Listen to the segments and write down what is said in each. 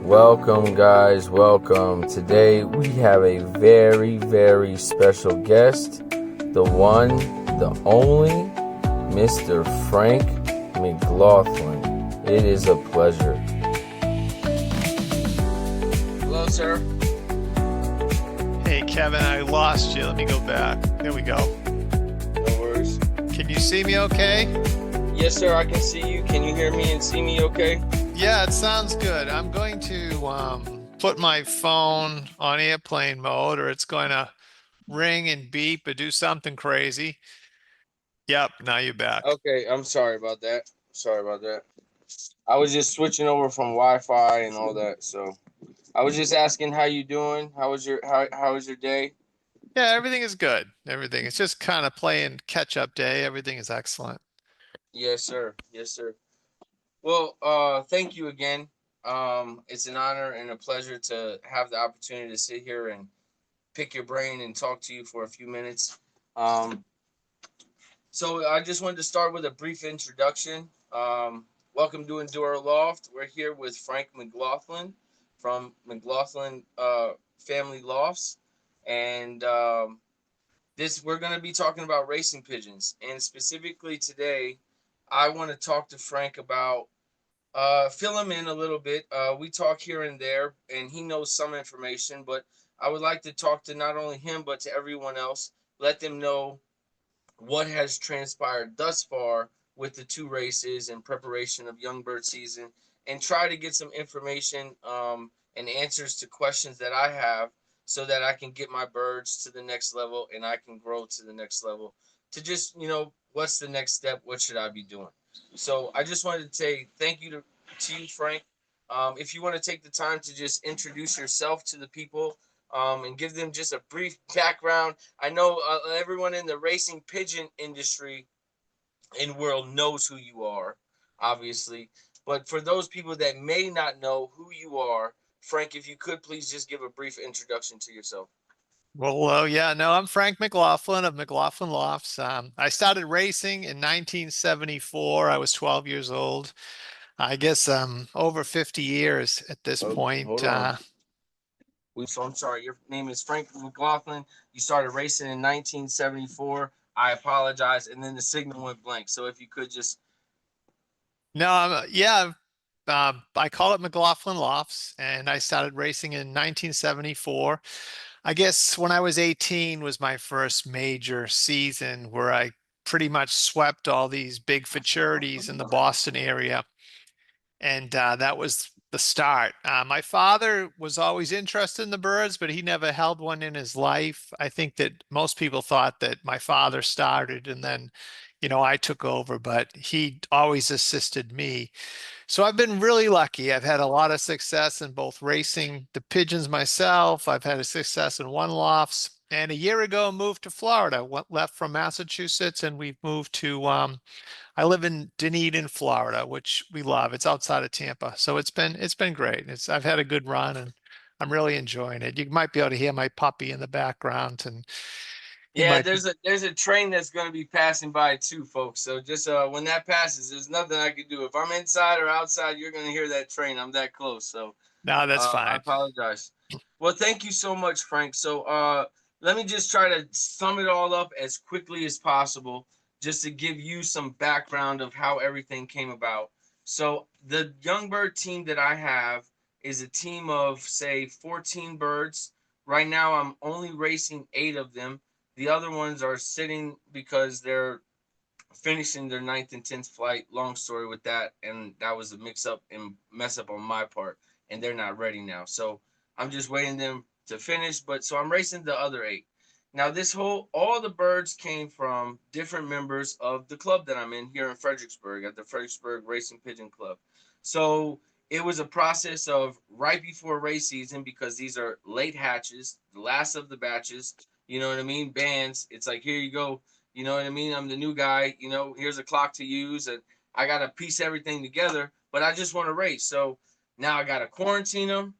Welcome, guys. Welcome. Today we have a very, very special guest, the one, the only, Mr. Frank McLaughlin. It is a pleasure. Hello, sir. Hey, Kevin, I lost you. Let me go back. There we go. No worries. Can you see me okay? Yes, sir. I can see you. Can you hear me and see me okay? Yeah, it sounds good. I'm going to put my phone on airplane mode or it's going to ring and beep or do something crazy. Yep, now you're back. Okay, I'm sorry about that. Sorry about that. I was just switching over from Wi-Fi and all that, so I was just asking how you doing. How was your day? Yeah, everything is good. Everything. It's just kind of playing catch up day. Everything is excellent. Yes, sir. Yes, sir. Well, thank you again. It's an honor and a pleasure to have the opportunity to sit here and pick your brain and talk to you for a few minutes. Um, so I just wanted to start with a brief introduction. Welcome to Enduro Loft. We're here with Frank McLaughlin from McLaughlin Family Lofts, and we're going to be talking about racing pigeons. And specifically today, I want to talk to Frank about fill him in a little bit. We talk here and there, and he knows some information, but I would like to talk to not only him, but to everyone else. Let them know what has transpired thus far with the two races in preparation of Young Bird season, and try to get some information and answers to questions that I have so that I can get my birds to the next level and I can grow to the next level to just, what's the next step? What should I be doing? So I just wanted to say thank you to you, Frank. If you want to take the time to just introduce yourself to the people and give them just a brief background. I know everyone in the racing pigeon industry and world knows who you are, obviously. But for those people that may not know who you are, Frank, if you could please just give a brief introduction to yourself. Well, yeah, no, I'm Frank McLaughlin of McLaughlin Lofts. I started racing in 1974. I was 12 years old. I guess over 50 years at this Oh, point. hold on. So I'm sorry. Your name is Frank McLaughlin. You started racing in 1974. I apologize. And then the signal went blank. So if you could just. No, yeah, I call it McLaughlin Lofts, and I started racing in 1974. I guess when I was 18 was my first major season where I pretty much swept all these big futurities in the Boston area. And that was the start. My father was always interested in the birds, but he never held one in his life. I think that most people thought that my father started and then, I took over, but he always assisted me. So I've been really lucky. I've had a lot of success in both racing the pigeons myself. I've had a success in one lofts. And a year ago, moved to Florida. Left from Massachusetts, and we've moved to I live in Dunedin, Florida, which we love. It's outside of Tampa. So it's been great. I've had a good run and I'm really enjoying it. You might be able to hear my puppy in the background and he Yeah, might there's a train that's going to be passing by too, folks. So just when that passes, there's nothing I can do. If I'm inside or outside, you're going to hear that train. I'm that close. So no, that's I fine. apologize. Well, thank you so much, Frank. So let me just try to sum it all up as quickly as possible, just to give you some background of how everything came about. So the Young Bird team that I have is a team of, say, 14 birds. Right now, I'm only racing 8 of them. The other ones are sitting because they're finishing their ninth and 10th flight. Long story with that. And that was a mix up and mess up on my part. And they're not ready now. So I'm just waiting them to finish. But so I'm racing the other 8. Now, all the birds came from different members of the club that I'm in here in Fredericksburg at the Fredericksburg Racing Pigeon Club. So it was a process of right before race season because these are late hatches, the last of the batches. You know what I mean? Bands. It's like, here you go. You know what I mean? I'm the new guy. Here's a clock to use, and I got to piece everything together. But I just want to race. So now I got to quarantine them.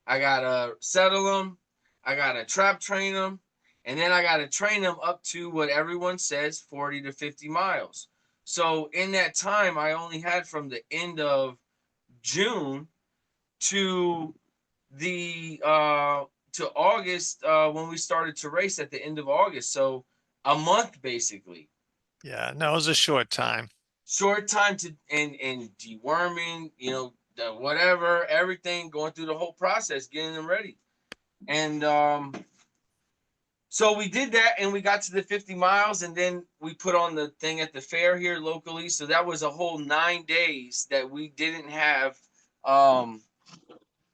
I got to settle them. I got to trap train them. And then I got to train them up to what everyone says, 40 to 50 miles. So in that time, I only had from the end of June to the to August when we started to race at the end of August. So a month basically. Yeah, no, it was a short time. Short time to and deworming, the whatever, everything, going through the whole process, getting them ready. And so we did that and we got to the 50 miles and then we put on the thing at the fair here locally. So that was a whole 9 days that we didn't have um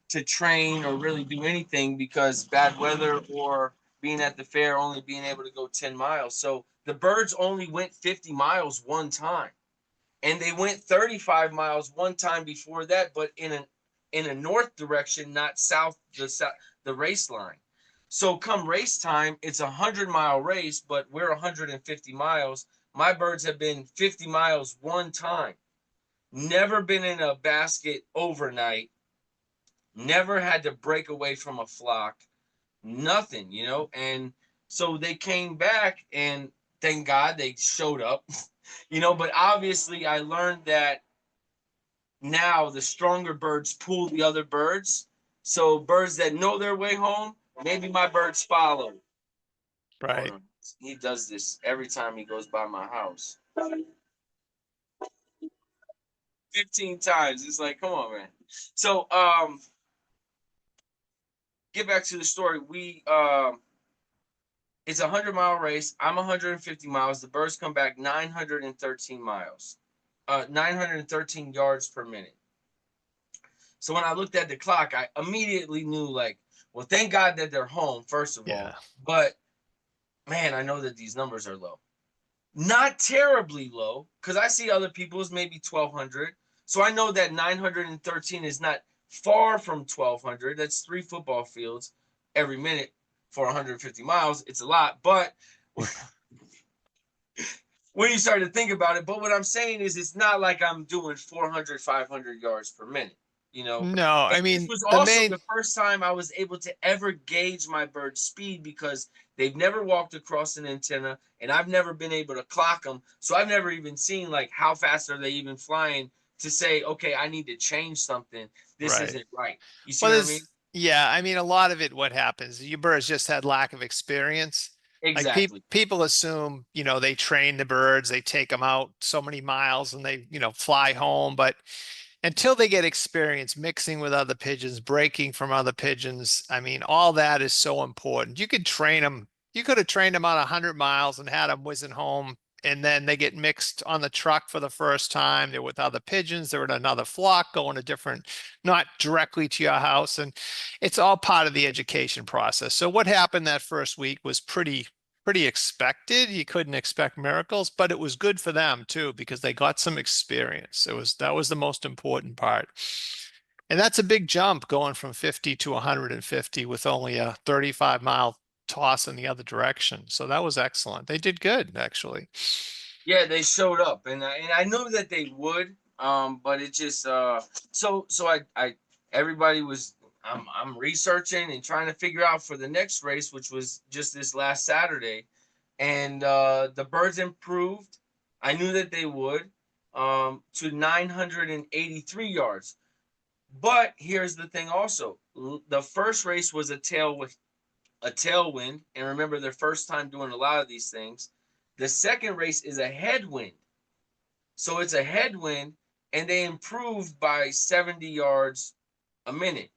to train or really do anything because bad weather or being at the fair, only being able to go 10 miles. So the birds only went 50 miles one time. And they went 35 miles one time before that, but in a north direction, not south, the race line. So come race time, it's a 100-mile race, but we're 150 miles. My birds have been 50 miles one time. Never been in a basket overnight. Never had to break away from a flock. Nothing. And so they came back and thank God they showed up. But obviously I learned that now the stronger birds pull the other birds. So birds that know their way home, maybe my birds follow. Hold Right. on. He does this every time he goes by my house. 15 times. It's like, come on, man. So get back to the story. It's a 100-mile race. I'm 150 miles. The birds come back 913 miles. 913 yards per minute. So when I looked at the clock, I immediately knew, like, well, thank God that they're home, first of Yeah. all. But man, I know that these numbers are low. Not terribly low, because I see other people's maybe 1,200. So I know that 913 is not far from 1,200. That's 3 football fields every minute for 150 miles. It's a lot. But when you start to think about it, but what I'm saying is it's not like I'm doing 400, 500 yards per minute, you know. No, And I this mean was the also main the first time I was able to ever gauge my bird's speed because they've never walked across an antenna and I've never been able to clock them. So I've never even seen like how fast are they even flying to say, okay, I need to change something. This right. isn't right. You see Well, what I mean? yeah, I mean, a lot of it, what happens, you birds just had lack of experience. Like Exactly. people assume, they train the birds, they take them out so many miles and they, fly home. But until they get experience mixing with other pigeons, breaking from other pigeons, I mean, all that is so important. You could train them. You could have trained them on 100 miles and had them whizzing home, and then they get mixed on the truck for the first time. They're with other pigeons. They're in another flock, going to different, not directly to your house, and it's all part of the education process. So what happened that first week was pretty expected. You couldn't expect miracles, but it was good for them too because they got some experience. That was the most important part. And that's a big jump going from 50 to 150 with only a 35-mile toss in the other direction. So that was excellent. They did good, actually. Yeah, they showed up, and I knew that they would. But it just so I everybody was I'm researching and trying to figure out for the next race, which was just this last Saturday, and the birds improved. I knew that they would to 983 yards. But here's the thing also. The first race was a tailwind, and remember their first time doing a lot of these things. The second race is a headwind. So it's a headwind, and they improved by 70 yards a minute.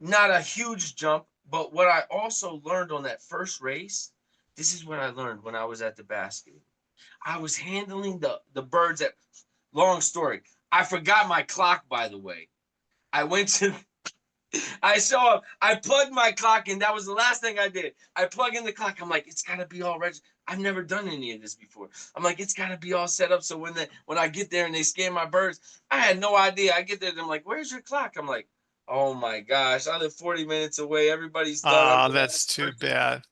Not a huge jump, but what I also learned on that first race, this is what I learned when I was at the basket. I was handling the birds at long story. I forgot my clock, by the way. I went to I saw I plugged my clock in. That was the last thing I did. I plug in the clock. I'm like, it's gotta be all registered. I've never done any of this before. I'm like, it's gotta be all set up. So when I get there and they scan my birds, I had no idea. I get there and I'm like, where's your clock? I'm like, oh my gosh, I live 40 minutes away. Everybody's done. I'm Ah, gonna that's too bad.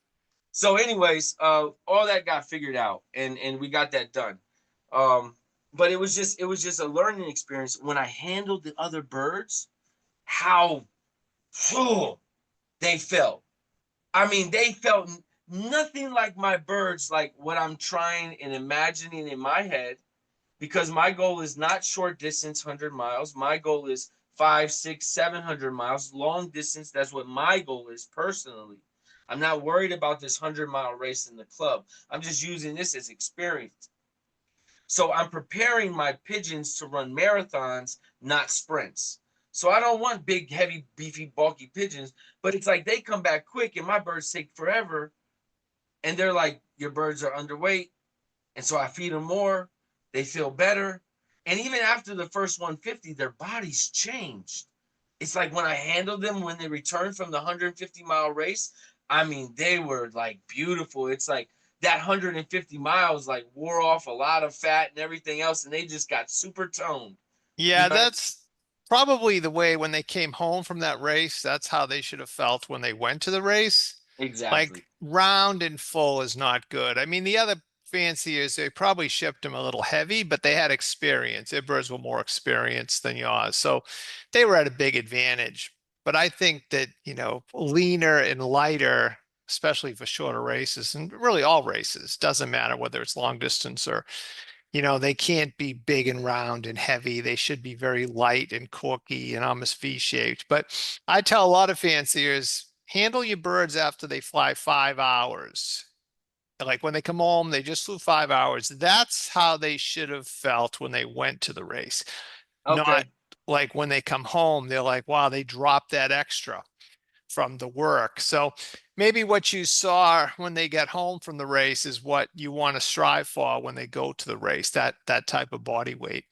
So, anyways, all that got figured out and we got that done. Um, but it was just a learning experience when I handled the other birds, how they felt. I mean, they felt nothing like my birds, like what I'm trying and imagining in my head, because my goal is not short distance, 100 miles. My goal is 5, 6, 700 miles, long distance. That's what my goal is personally. I'm not worried about this 100-mile race in the club. I'm just using this as experience. So I'm preparing my pigeons to run marathons, not sprints. So I don't want big, heavy, beefy, bulky pigeons, but it's like they come back quick and my birds take forever. And they're like, your birds are underweight. And so I feed them more. They feel better. And even after the first 150, their bodies changed. It's like when I handled them when they returned from the 150-mile race, I mean, they were like beautiful. It's like that 150 miles like wore off a lot of fat and everything else, and they just got super toned. You Yeah, know, that's probably the way when they came home from that race, that's how they should have felt when they went to the race. exactly. Like round and full is not good. I mean, the other fanciers, they probably shipped them a little heavy, but they had experience. Their birds were more experienced than yours. So they were at a big advantage. But I think that, leaner and lighter, especially for shorter races, and really all races, doesn't matter whether it's long distance or they can't be big and round and heavy. They should be very light and corky and almost V-shaped. But I tell a lot of fanciers, handle your birds after they fly 5 hours. Like when they come home, they just flew 5 hours. That's how they should have felt when they went to the race. Not Okay. like when they come home, they're like, wow, they dropped that extra from the work. So maybe what you saw when they get home from the race is what you want to strive for when they go to the race, that type of body weight.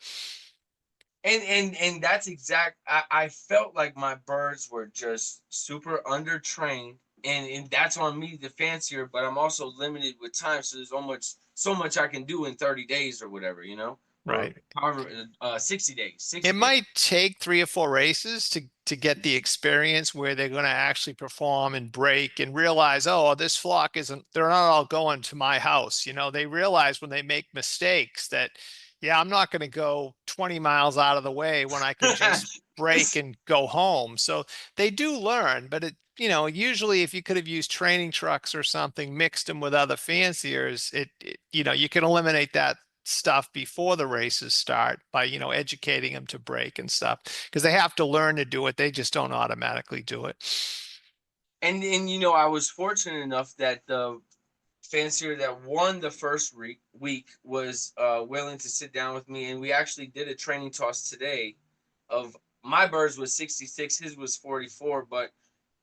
And that's exact. I felt like my birds were just super undertrained, and that's on me, the fancier. But I'm also limited with time, so there's so much I can do in 30 days or whatever, or Right. however 60 days, It 60 days. might take 3 or 4 races to get the experience where they're going to actually perform and break and realize, oh, this flock isn't, they're not all going to my house. They realize when they make mistakes that, yeah, I'm not going to go 20 miles out of the way when I could just break and go home. So they do learn, but usually if you could have used training trucks or something, mixed them with other fanciers, you can eliminate that stuff before the races start by educating them to break and stuff because they have to learn to do it. They just don't automatically do it. And I was fortunate enough that the fancier that won the first week was willing to sit down with me, and we actually did a training toss today. Of my birds was 66, his was 44, but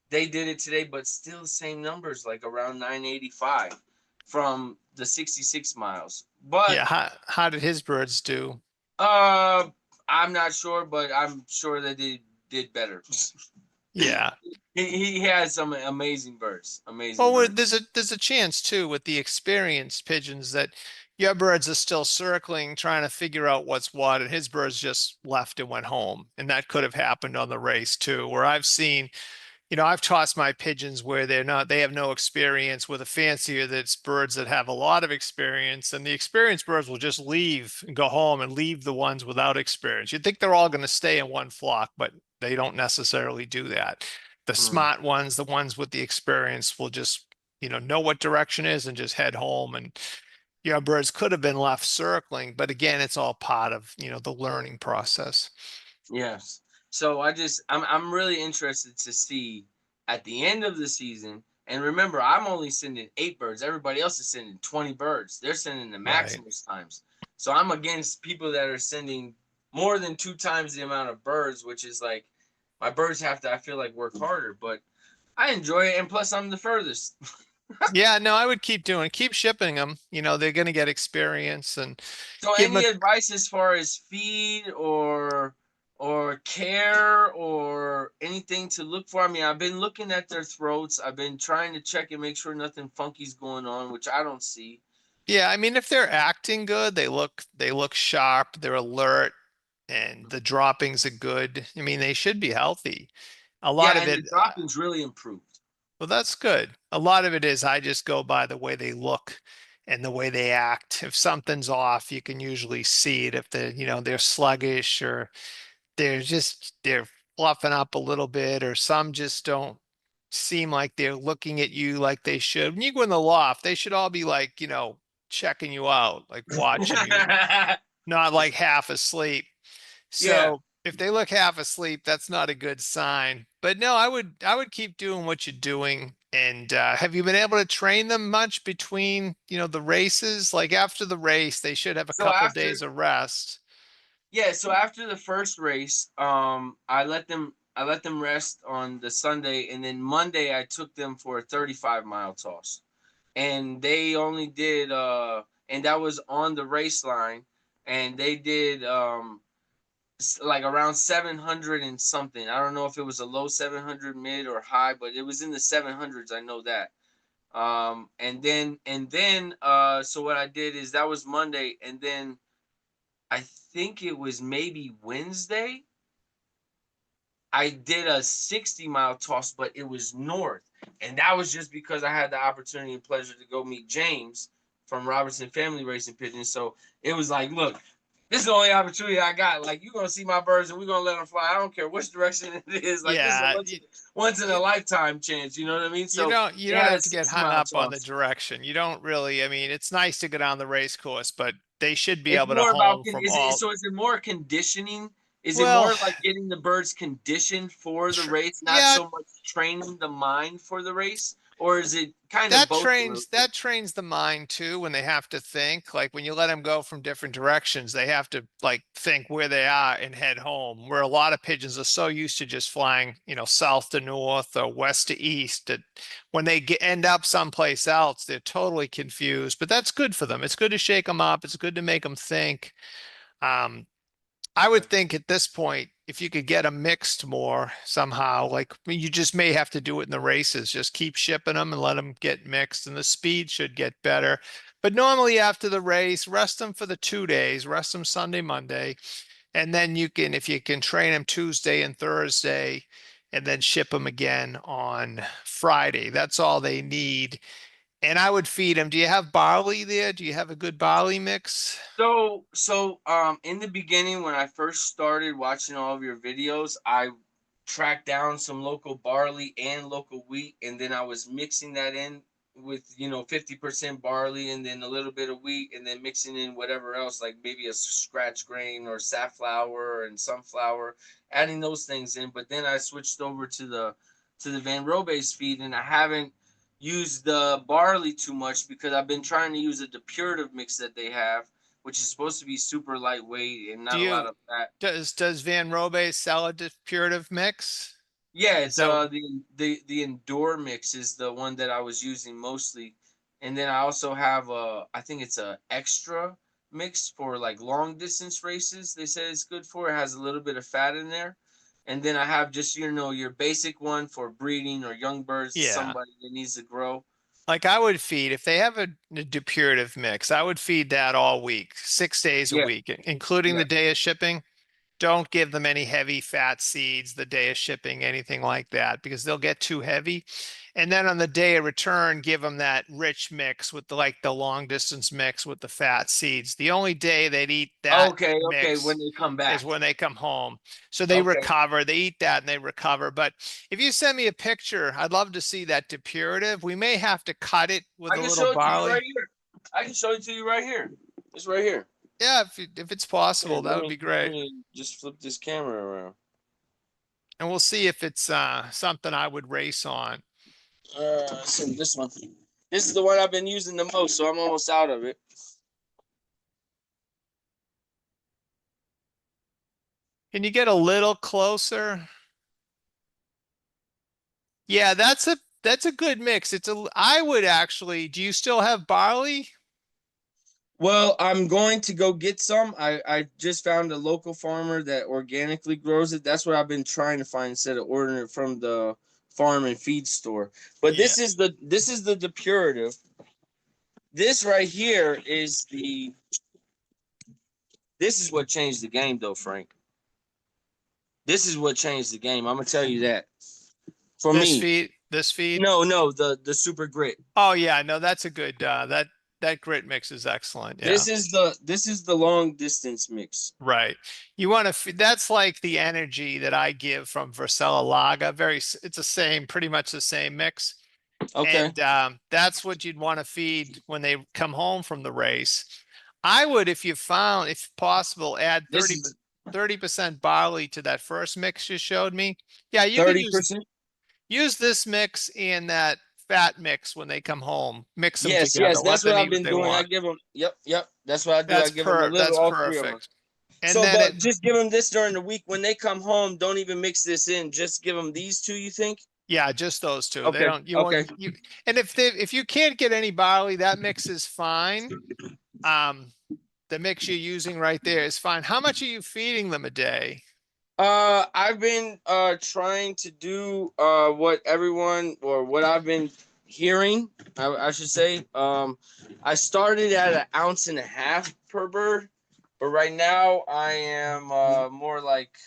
they did it today, but still the same numbers, like around 985 from the 66 miles. But Yeah, how did his birds do? uh, I'm not sure, but I'm sure that they did better. Yeah. He has some amazing birds, amazing Well, birds. there's a chance too with the experienced pigeons that your birds are still circling, trying to figure out what's what, and his birds just left and went home. And that could have happened on the race too, where I've seen I've tossed my pigeons where they have no experience with a fancier that's birds that have a lot of experience, and the experienced birds will just leave and go home and leave the ones without experience. You'd think they're all going to stay in one flock, but they don't necessarily do that. The Mm, smart ones, the ones with the experience, will just, know what direction is and just head home. And your birds could have been left circling, but again, it's all part of, the learning process. yes. So I'm really interested to see at the end of the season. And remember, I'm only sending 8 birds. Everybody else is sending 20 birds. They're sending the Right. maximus times. So I'm against people that are sending more than 2 times the amount of birds, which is like my birds have to, I feel like, work harder. But I enjoy it, and plus I'm the furthest. Yeah, no, I would keep shipping them. They're going to get experience and So give them any a, advice as far as feed or care or anything to look for? I mean, I've been looking at their throats. I've been trying to check and make sure nothing funky's going on, which I don't see. yeah, I mean, if they're acting good, they look sharp, they're alert, and the droppings are good. I mean, they should be healthy. A lot Yeah, of and it, the droppings really improved. well, that's good. A lot of it is I just go by the way they look and the way they act. If something's off, you can usually see it. If they're sluggish or they're fluffing up a little bit, or some just don't seem like they're looking at you like they should. When you go in the loft, they should all be like, checking you out, like watching you, not like half asleep. Yeah. So If they look half asleep, that's not a good sign. But no, I would keep doing what you're doing. And have you been able to train them much between, the races? Like after the race, they should have a So couple after days of rest. Yeah, so after the first race, I let them rest on the Sunday, and then Monday I took them for a 35-mile toss, and they only did and that was on the race line, and they did like around 700 and something. I don't know if it was a low 700 mid or high, but it was in the 700s. I know that. And then so what I did is that was Monday, and then I think it was maybe Wednesday. I did a 60-mile toss, but it was north. And that was just because I had the opportunity and pleasure to go meet James from Robertson Family Racing Pigeons. So it was like, look, this is the only opportunity I got. Like, you're gonna see my birds and we're gonna let them fly. I don't care which direction it is. Like, this is a Yeah, once in a you, lifetime chance, you know what I mean? you So don't you they don't had a have to get sixty hung mile up on the toss. direction. You don't really, I mean, it's nice to go down the race course, but they should be It's able to more about home from all. is it more conditioning? Is it Well, more like getting the birds conditioned for the race, not yeah, so much training the mind for the race? Or is it kind of that both a little trains bit? that trains the mind too when they have to think. Like when you let them go from different directions, they have to like think where they are and head home. Where a lot of pigeons are so used to just flying, south to north or west to east, that when they end up someplace else, they're totally confused. But that's good for them. It's good to shake them up. It's good to make them think. Um, I would Okay. think at this point, if you could get them mixed more somehow, like you just may have to do it in the races, just keep shipping them and let them get mixed, and the speed should get better. But normally after the race, rest them for the 2 days, rest them Sunday, Monday, and then if you can train them Tuesday and Thursday, and then ship them again on Friday. That's all they need. And I would feed them. Do you have barley there? Do you have a good barley mix? In the beginning, when I first started watching all of your videos, I tracked down some local barley and local wheat, and then I was mixing that in with 50% barley and then a little bit of wheat, and then mixing in whatever else, like maybe a scratch grain or safflower and sunflower, adding those things in. But then I switched over to the Van Robe's feed, and I haven't used the barley too much because I've been trying to use a depurative mix that they have, which is supposed to be super lightweight and Do not a lot you of fat. does Van Robe sell a depurative mix? Yeah, Is it's that the Endure mix is the one that I was using mostly, and then I also have I think it's a extra mix for like long distance races. They say it's good for. It has a little bit of fat in there, and then I have just your basic one for breeding or young birds, yeah. somebody that needs to grow. Like I would feed if they have a depurative mix, I would feed that all week, 6 days a Yeah, week, including yeah. the day of shipping. Don't give them any heavy fat seeds the day of shipping, anything like that, because they'll get too heavy. And then on the day of return, give them that rich mix with the long distance mix with the fat seeds. The only day they'd eat that Okay, okay. When mix they come is back. when they come home. So they Okay. recover, they eat that and they recover. But if you send me a picture, I'd love to see that depurative. We may have to cut it with I a can little show it to you right barley. here. I can show it to you right here. It's right here. Yeah, if it's Here, possible, that let would be me let great. me just flip this camera around. And we'll see if it's something I would race on. So this one. This is the one I've been using the most, so I'm almost out of it. Can you get a little closer? Yeah, that's a good mix. I would actually, do you still have barley? Well, I'm going to go get some. I just found a local farmer that organically grows it. That's what I've been trying to find instead of ordering it from the farm and feed store. But Yeah. this is the depurative. This right here is the this is what changed the game though, Frank. This is what changed the game. I'm gonna tell you that. For me. This feed. No, the super grit. Oh yeah, no, that's a good that grit mix is excellent. Yeah. This is the long distance mix. Right. You want to, that's like the energy that I give from Vercella Laga. It's the same, pretty much the same mix. Okay. And that's what you'd want to feed when they come home from the race. I would, if possible, add This 30. is 30% barley to that first mix you showed me. Yeah, you could 30%? use this mix and that fat mix when they come home. Mix them Yes, together. yes, Let that's what them I've eat what been they doing. I want. give them. Yep, yep. That's what I do. I give them a little, That's all three of them. perfect. And So, then but just give them this during the week when they come home. Don't even mix this in. Just give them these two. You think? yeah, just those two. They Okay, don't, you won't, okay. and if you can't get any barley, that mix is fine. Um, the mix you're using right there is fine. How much are you feeding them a day? I've been trying to do what everyone or what I've been hearing. I should say. I started at an ounce and a half per bird, but right now I am more like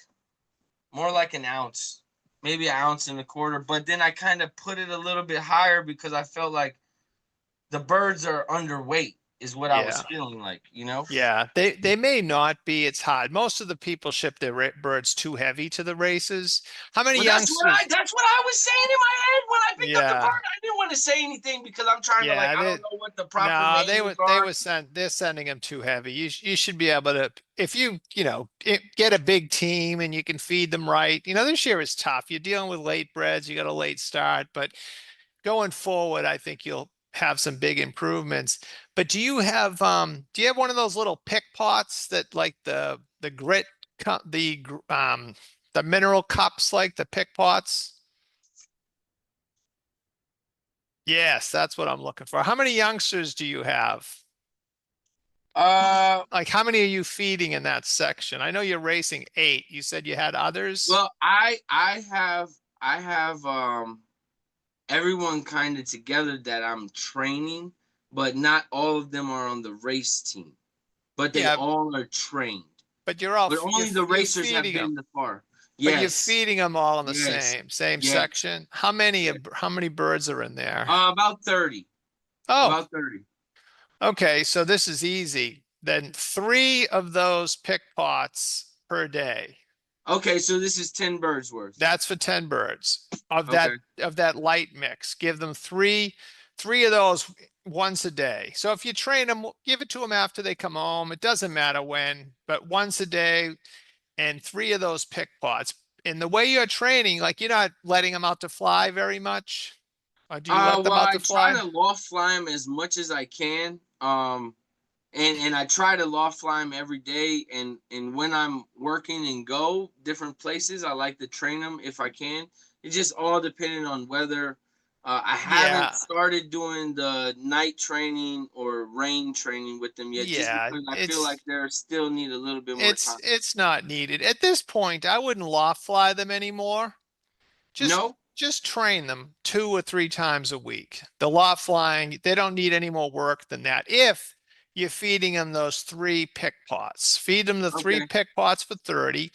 an ounce, maybe an ounce and a quarter. But then I kind of put it a little bit higher because I felt like the birds are underweight, is what I was Yeah. feeling like, you know? Yeah, they may not be. It's hard. Most of the people ship their birds too heavy to the races. How many Well, youngsters? that's what I was saying in my head when I picked up the bird. Yeah, I didn't want to say anything because I'm trying to like yeah. I don't know what the proper No, names they are. were they're sending them too heavy. You should be able to, if get a big team and you can feed them right. This year is tough. You're dealing with late breds. You got a late start, but going forward, I think you'll have some big improvements. But do you have one of those little pick pots that like the grit cup, the mineral cups, like the pick pots? Yes, that's what I'm looking for. How many youngsters do you have? Uh, Like how many are you feeding in that section? I know you're racing 8. You said you had others? well, I have everyone kind of together that I'm training, but not all of them are on the race team. But they Yeah, all are trained. but you're all But only the you're racers have feeding them. been the far. But you're Yes, feeding them all in the yes, same yes, section. yes. How many birds are in there? About 30. Oh, About 30. okay. So this is easy. Then 3 of those pick pots per day. Okay, so this is 10 birds worth. That's for 10 birds of Okay. that light mix. Give them three of those once a day. So if you train them, give it to them after they come home. It doesn't matter when, but once a day and 3 of those pick pots. In the way you're training, like you're not letting them out to fly very much. Or do you let them Well, out I to try fly? to loft fly them as much as I can. And I try to loft fly them every day. And when I'm working and go different places, I like to train them if I can. It's just all depending on whether I haven't Yeah, started doing the night training or rain training with them yet, just yeah. because I feel like they still need a little bit more time. It's not needed. At this point, I wouldn't loft fly them anymore. No? Just train them 2 or 3 times a week. The loft flying, they don't need any more work than that. If you're feeding them those 3 pick pots, feed them the 3 Okay. pick pots for 30.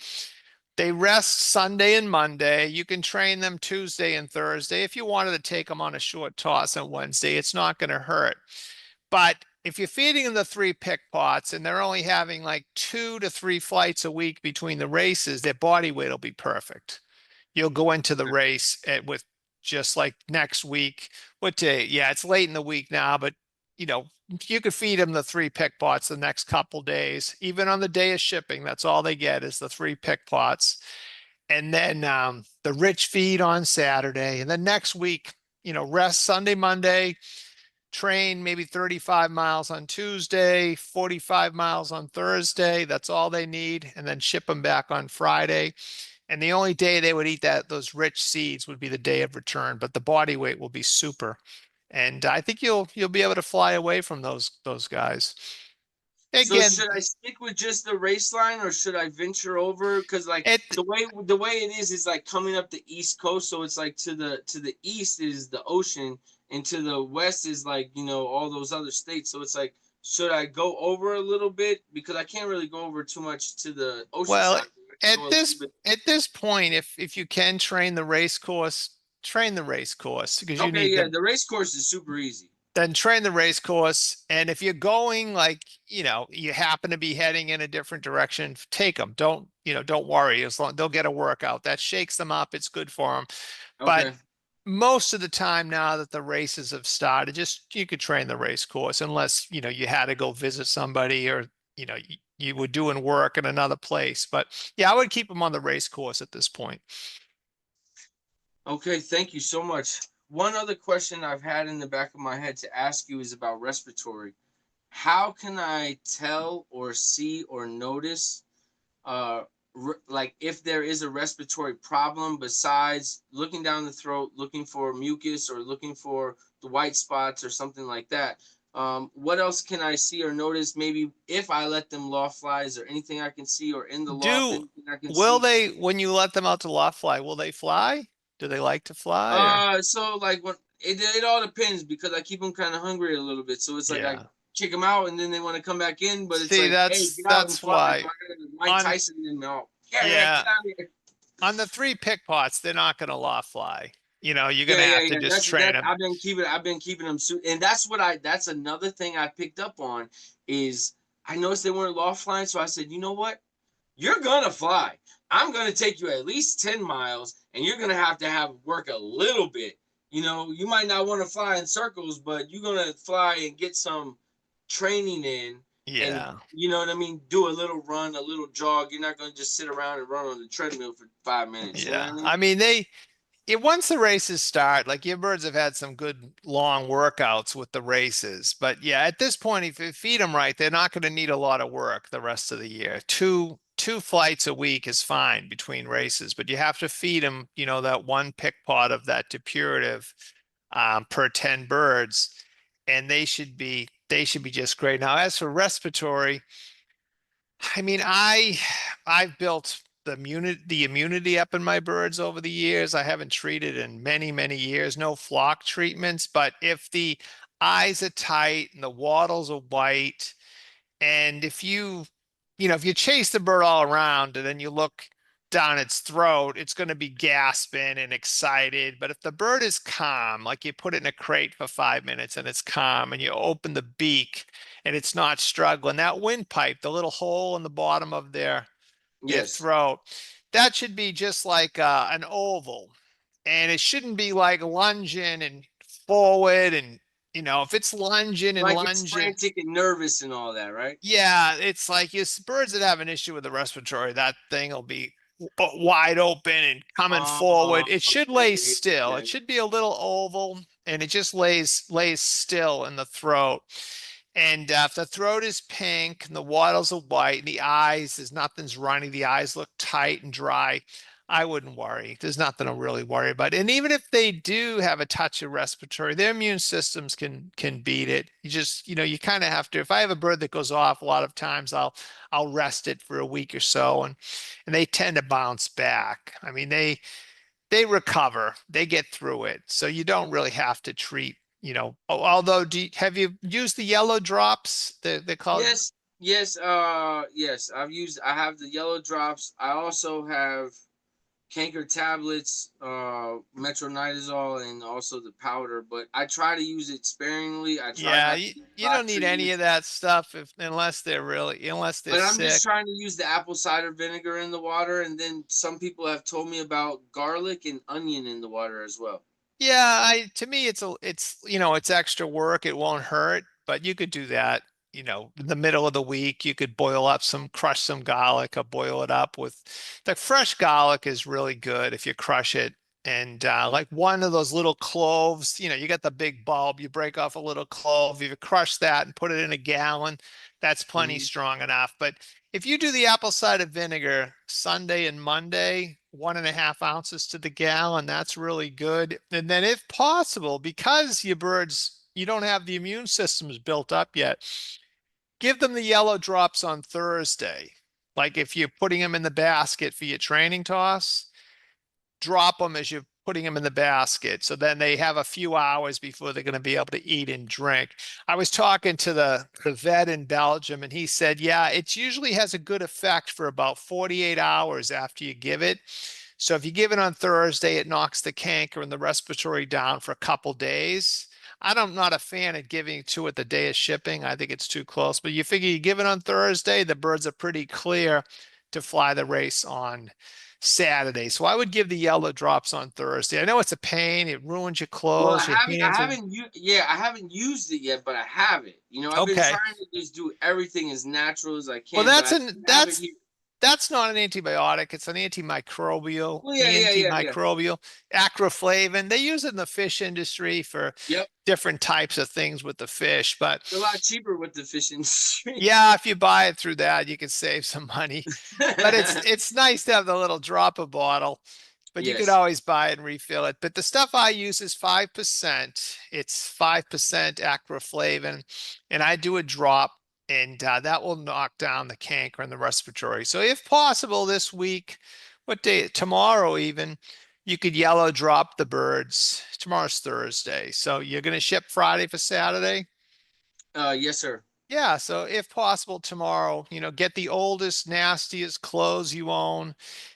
They rest Sunday and Monday. You can train them Tuesday and Thursday. If you wanted to take them on a short toss on Wednesday, it's not going to hurt. But if you're feeding them the 3 pick pots and they're only having like 2 to 3 flights a week between the races, their body weight will be perfect. You'll go into the race with just like next week. What day? Yeah, it's late in the week now, but you know, you could feed them the 3 pick pots the next couple days, even on the day of shipping. That's all they get is the 3 pick pots. And then the rich feed on Saturday. And then next week, rest Sunday, Monday, train maybe 35 miles on Tuesday, 45 miles on Thursday. That's all they need. And then ship them back on Friday. And the only day they would eat those rich seeds would be the day of return, but the body weight will be super. And I think you'll be able to fly away from those guys. So Again, should I stick with just the race line or should I venture over? Because like it the way it is like coming up the East Coast. So it's like to the east is the ocean and to the west is like, all those other states. So it's like, should I go over a little bit? Because I can't really go over too much to the ocean well, side. I can go a little bit. at this point, if you can train the race course because you Okay, need yeah, the the race course is super easy. then train the race course. And if you're going like, you happen to be heading in a different direction, take them. Don't worry. As long they'll get a workout that shakes them up. It's good for them. But Okay. most of the time now that the races have started, just you could train the race course unless, you had to go visit somebody or you were doing work in another place. But yeah, I would keep them on the race course at this point. Okay, thank you so much. One other question I've had in the back of my head to ask you is about respiratory. How can I tell or see or notice, uh, like if there is a respiratory problem besides looking down the throat, looking for mucus or looking for the white spots or something like that? What else can I see or notice? Maybe if I let them loft fly, is there anything I can see, or in the loft, Do anything I can will see? they when you let them out to loft fly, will they fly? Do they like to fly or So like when it all depends because I keep them kind of hungry a little bit. So it's like I yeah. kick them out and then they want to come back in, but it's See, like, hey, get out and that's fly. So why I got Mike on Tyson and all. Yeah, yeah, get out of here. on the three pick pots, they're not gonna loft fly. You're Yeah, gonna yeah, have to yeah. just train That's them. I've been keeping them and that's what I that's another thing I picked up on is I noticed they weren't loft flying, so I said, you know what? You're gonna fly. I'm gonna take you at least 10 miles, and you're gonna have work a little bit. You might not want to fly in circles, but you're gonna fly and get some training in, and Yeah. you know what I mean. Do a little run, a little jog. You're not gonna just sit around and run on the treadmill for 5 minutes. You know what Yeah. I mean? I mean, once the races start, like your birds have had some good long workouts with the races. But yeah, at this point, if you feed them right, they're not going to need a lot of work the rest of the year. Two flights a week is fine between races, but you have to feed them, that one pick pot of that depurative per 10 birds, and they should be just great. Now, as for respiratory, I mean, I've built the immunity up in my birds over the years. I haven't treated in many, many years, no flock treatments, but if the eyes are tight and the wattles are white, and if you chase the bird all around and then you look down its throat, it's going to be gasping and excited. But if the bird is calm, like you put it in a crate for 5 minutes and it's calm, and you open the beak and it's not struggling, that windpipe, the little hole in the bottom of their Yes. throat, that should be just like an oval. And it shouldn't be like lunging and forward. And, if it's lunging and Like it's lunging, frantic and nervous and all that, right? yeah, it's like you birds that have an issue with the respiratory, that thing will be wide open and coming Oh, forward. It should lay okay, still. It okay. should be a little oval, and it just lays still in the throat. And if the throat is pink and the wattles are white and the eyes, nothing's running, the eyes look tight and dry, I wouldn't worry. There's nothing to really worry about. And even if they do have a touch of respiratory, their immune systems can beat it. You just, you kind of have to. If I have a bird that goes off, a lot of times I'll rest it for a week or so, and they tend to bounce back. I mean, they recover, they get through it. So you don't really have to treat, although have you used the yellow drops? They're called. Yes, yes, yes. I have the yellow drops. I also have canker tablets, metronidazole, and also the powder. But I try to use it sparingly. I try Yeah, not to you, do you lot don't need any of treatments. that stuff unless they're But I'm just sick. trying to use the apple cider vinegar in the water, and then some people have told me about garlic and onion in the water as well. Yeah, to me it's extra work. It won't hurt, but you could do that, in the middle of the week. You could crush some garlic or boil it up with the fresh garlic is really good if you crush it. And like one of those little cloves, you got the big bulb, you break off a little clove, you crush that and put it in a gallon, that's plenty Hmm. strong enough. But if you do the apple cider vinegar Sunday and Monday, 1.5 ounces to the gallon, that's really good. And then, if possible, because you don't have the immune systems built up yet, give them the yellow drops on Thursday. Like if you're putting them in the basket for your training toss, drop them as you're putting them in the basket. So then they have a few hours before they're going to be able to eat and drink. I was talking to the vet in Belgium, and he said, yeah, it usually has a good effect for about 48 hours after you give it. So if you give it on Thursday, it knocks the canker and the respiratory down for a couple days. I'm not a fan of giving to it the day of shipping. I think it's too close. But you figure you give it on Thursday, the birds are pretty clear to fly the race on Saturday. So I would give the yellow drops on Thursday. I know it's a pain. It ruins your Well, clothes, your I hands are haven't yeah, I haven't used it yet, but I have it. I've been okay. trying to just do everything as natural as I Well, can, but I have it here. that's not an antibiotic. It's an antimicrobial, Well, yeah. acroflavin. They use it in the fish industry for Yep. different types of things with the fish. But It's a lot cheaper with the fish industry. yeah, if you buy it through that, you can save some money. But it's nice to have the little dropper bottle. But you could Yes. always buy it and refill it. But the stuff I use is 5%. It's 5% acroflavin, and I do a drop, and that will knock down the canker and the respiratory. So if possible this week, what day? Tomorrow even, you could yellow drop the birds. Tomorrow's Thursday. So you're going to ship Friday for Saturday? Yes, sir. Yeah, so if possible tomorrow, get the oldest, nastiest clothes you own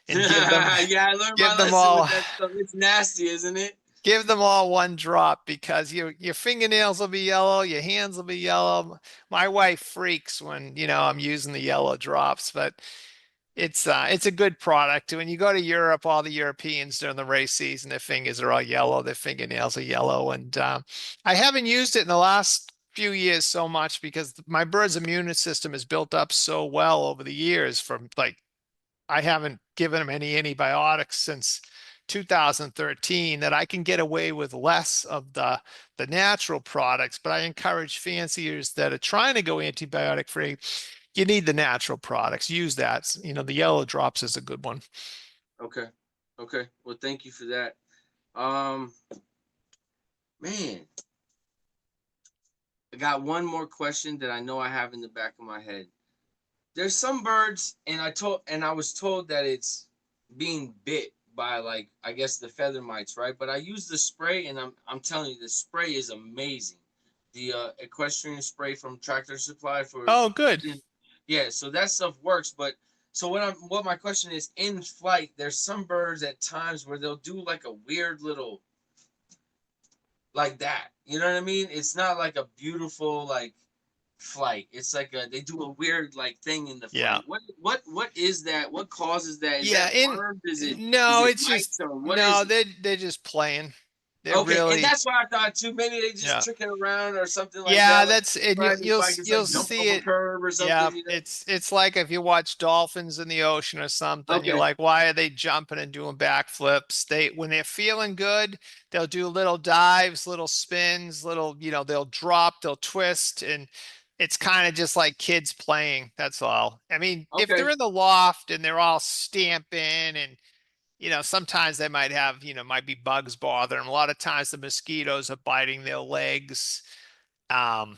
and Yeah, I learned give my them lesson with all that stuff. It's nasty, isn't it? give them all one drop because your fingernails will be yellow, your hands will be yellow. My wife freaks when, I'm using the yellow drops, but it's a good product. When you go to Europe, all the Europeans during the race season, their fingers are all yellow, their fingernails are yellow. And I haven't used it in the last few years so much because my bird's immune system is built up so well over the years from like I haven't given them any antibiotics since 2013 that I can get away with less of the natural products, but I encourage fanciers that are trying to go antibiotic free. You need the natural products. Use that. The yellow drops is a good one. Okay. Okay. Well, thank you for that. Um, Man, I got one more question that I know I have in the back of my head. There's some birds, and I was told that it's being bit by, like, I guess the feather mites, right? But I use the spray, and I'm telling you, the spray is amazing. The equestrian spray from Tractor Supply for Oh, good. yeah, so that stuff works. But so what my question is, in flight, there's some birds at times where they'll do like a weird little like that. You know what I mean? It's not like a beautiful like flight. It's like they do a weird like thing in the Yeah. flight. What is that? What causes that? Is Yeah. that worms? Is No, it it's just mites or what is no, it? they're just playing. They're Okay, and really, that's what I thought too. Maybe they just yeah. tricking around or something like Yeah, that. Like that's and riding your bike, it's you'll like jumping see off a it. curb or Yeah, something. it's like if you watch dolphins in the ocean or something, you're Okay, like, why are they jumping and doing backflips? When they're feeling good, they'll do little dives, little spins, they'll drop, they'll twist, and it's kind of just like kids playing. That's all. I mean, if they're okay. in the loft and they're all stamping and sometimes they might be bugs bothering them. A lot of times the mosquitoes are biting their legs. Um,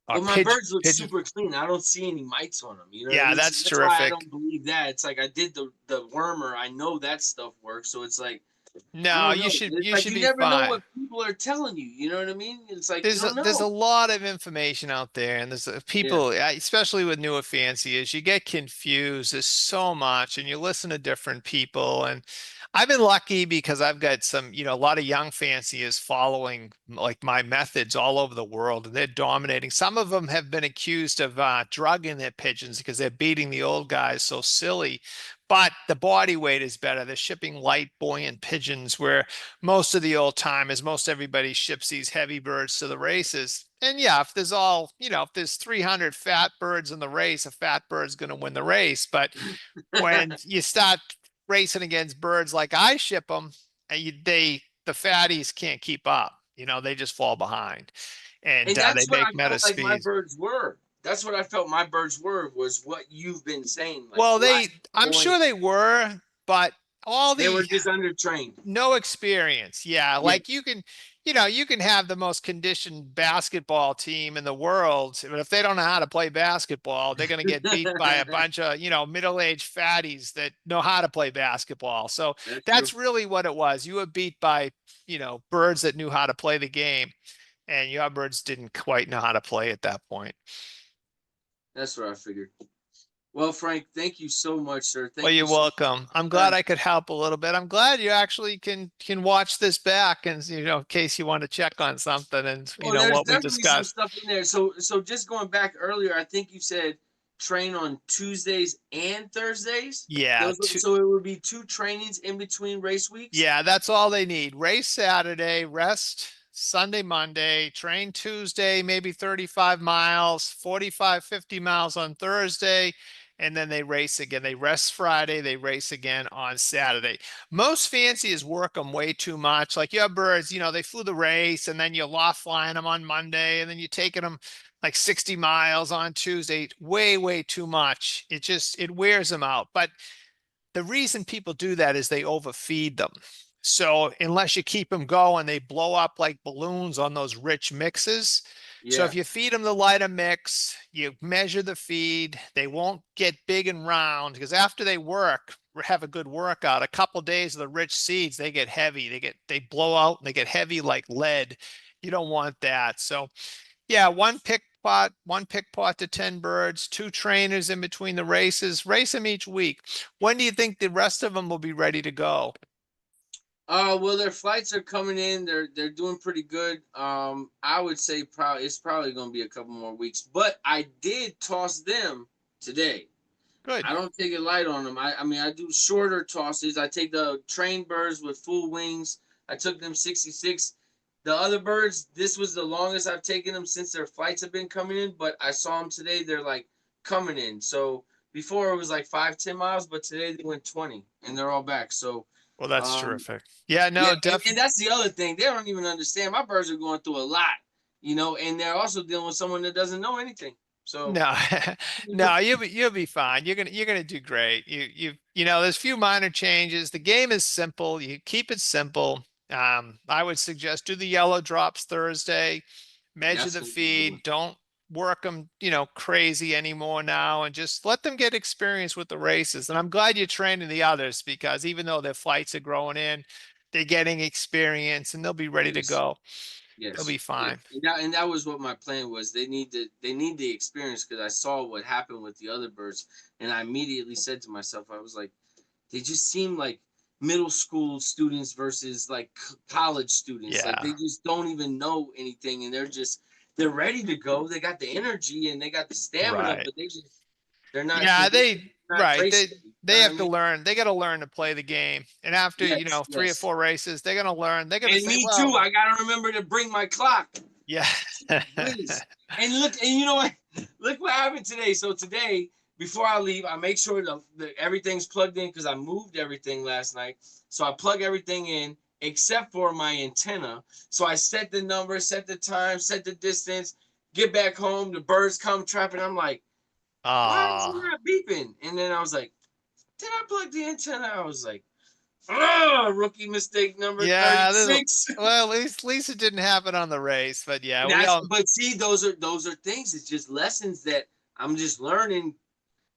or But my birds look pigeon. super clean. I don't see any mites on them. You know what I Yeah, mean? So that's that's why I terrific. don't believe that. It's like I did the wormer. I know that stuff works. So it's like I No, don't know. It's you like should you be never know fine. what people are telling you. You know what I mean? It's like you don't There's a know. lot of information out there, and there's Yeah. people, especially with newer fanciers, you get confused. There's so much, and you listen to different people. And I've been lucky because I've got some, a lot of young fanciers following like my methods all over the world, and they're dominating. Some of them have been accused of drugging their pigeons because they're beating the old guys so silly. But the body weight is better. They're shipping light, buoyant pigeons where most of the old timers, most everybody ships these heavy birds to the races. And yeah, if there's 300 fat birds in the race, a fat bird's going to win the race. But when you start racing against birds like I ship them, the fatties can't keep up. They just fall behind, and And they that's what I make meta felt like my speed. birds were. That's what I felt my birds were, was what you've been saying, like Well, light, I'm sure buoyant. they were, but all They were the just undertrained. no experience. Yeah, Yeah. like you can have the most conditioned basketball team in the world, but if they don't know how to play basketball, they're going to get beat by a bunch of, middle-aged fatties that know how to play basketball. So That's true. that's really what it was. You were beat by, birds that knew how to play the game, and your birds didn't quite know how to play at that point. That's what I figured. Well, Frank, thank you so much, sir. Well, Thank you're you so much welcome. I'm for your glad time. I could help a little bit. I'm glad you actually can watch this back and in case you want to check on something and Oh, there's what we definitely some discussed. stuff in there. So just going back earlier, I think you said train on Tuesdays and Thursdays? Yeah, So it would be two trainings in between race weeks? yeah, that's all they need. Race Saturday, rest Sunday, Monday, train Tuesday, maybe 35 miles, 45, 50 miles on Thursday, and then they race again. They rest Friday, they race again on Saturday. Most fanciers work them way too much. Like your birds, they flew the race and then you're loft flying them on Monday and then you're taking them like 60 miles on Tuesday. Way, way too much. It wears them out. But the reason people do that is they overfeed them. So unless you keep them going, they blow up like balloons on those rich mixes. So Yeah. if you feed them the lighter mix, you measure the feed, they won't get big and round because after they have a good workout, a couple of days of the rich seeds, they get heavy. They blow out and they get heavy like lead. You don't want that. So yeah, one pick pot to 10 birds, two trainers in between the races, race them each week. When do you think the rest of them will be ready to go? Well, their flights are coming in. They're doing pretty good. I would say probably going to be a couple more weeks. But I did toss them today. Good. I don't take it light on them. I mean, I do shorter tosses. I take the trained birds with full wings. I took them 66. The other birds, this was the longest I've taken them since their flights have been coming in. But I saw them today. They're like coming in. So before it was like 5, 10 miles, but today they went 20, and they're all back. So, Well, that's um, terrific. Yeah, yeah, no, and definitely. that's the other thing. They don't even understand. My birds are going through a lot, and they're also dealing with someone that doesn't know anything. So, No, no, you'll be fine. You're gonna do great. There's few minor changes. The game is simple. You keep it simple. I would suggest do the yellow drops Thursday, measure that's the what we're doing. feed. Don't work them, crazy anymore now, and just let them get experience with the races. And I'm glad you're training the others because even though their flights are growing in, they're getting experience and they'll be ready to Yes. go. They'll Yes, be yeah, fine. and that was what my plan was. They need the experience because I saw what happened with the other birds, and I immediately said to myself, I was like, they just seem like middle school students versus like college students. Like Yeah, they just don't even know anything, and they're ready to go. They got the energy and they got the stamina, right. but they're not Yeah, conditioned, not right. race They ready. You know they what I have to mean? learn. They got to learn to play the game. And after, Yes, three or yes. four races, they're going to learn. They're going to And say, me too. well, I gotta remember to bring my clock. yeah. Please. And look, and you know what? Look what happened today. So today, before I leave, I make sure everything's plugged in because I moved everything last night. So I plug everything in except for my antenna. So I set the number, set the time, set the distance, get back home. The birds come trapping. I'm like, why is it Ah, not beeping? And then I was like, did I plug the antenna? I was like, oh, rookie mistake number yeah. 36. Well, at least it didn't happen on the race. But yeah, we That's all, but see, those are things. It's just lessons that I'm just learning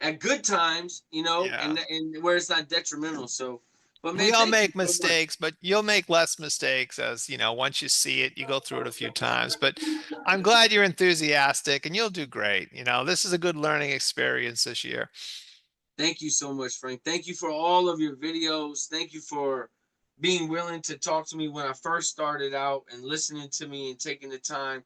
at good times, yeah. and where it's not detrimental. So, but We man, all thank you make so much. mistakes, but you'll make less mistakes as, once you see it, you go through it a few times. But I'm glad you're enthusiastic and you'll do great. This is a good learning experience this year. Thank you so much, Frank. Thank you for all of your videos. Thank you for being willing to talk to me when I first started out and listening to me and taking the time.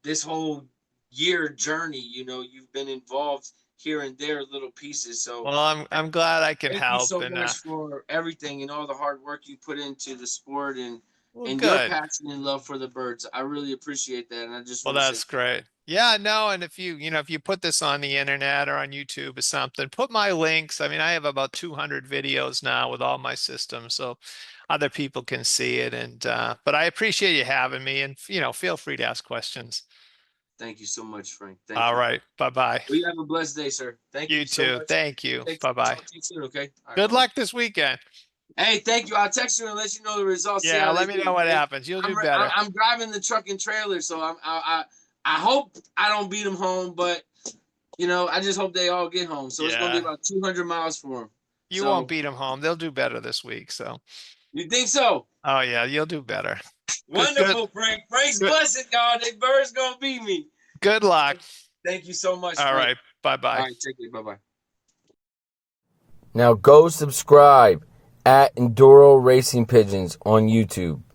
This whole year journey, you've been involved here and there, little pieces. So Well, I'm glad I can thank you help so and much for everything and all the hard work you put into the sport and well, and your good. passion and love for the birds. I really appreciate that, and I just Well, want to say that's great. Yeah, no, and if you put this on the internet or on YouTube or something, put my links. I mean, I have about 200 videos now with all my systems, so other people can see it. And but I appreciate you having me, and feel free to ask questions. thank you so much, Frank. Thank All you. right, bye-bye. Well, you have a blessed day, sir. Thank You you so too. much. Thank you. Bye-bye. Talk to you soon, okay? All right, Good bye bye. luck this weekend. Hey, thank you. I'll text you and let you know the results. See Yeah, how they let me do, know what okay? happens. You'll do I'm I- better. I'm driving the truck and trailer, so I hope I don't beat them home, but I just hope they all get home. So it's gonna be Yeah, about 200 miles for them. you won't So beat them home. They'll do better this week. So, you think so? oh yeah, you'll do better. Good, good, Wonderful, Frank. Frank's good, blessed, y'all. They birds gonna beat me. good luck. Thank you so much, All Frank. right, bye-bye. All right, take it. Bye bye. Now go subscribe at Enduro Racing Pigeons on YouTube.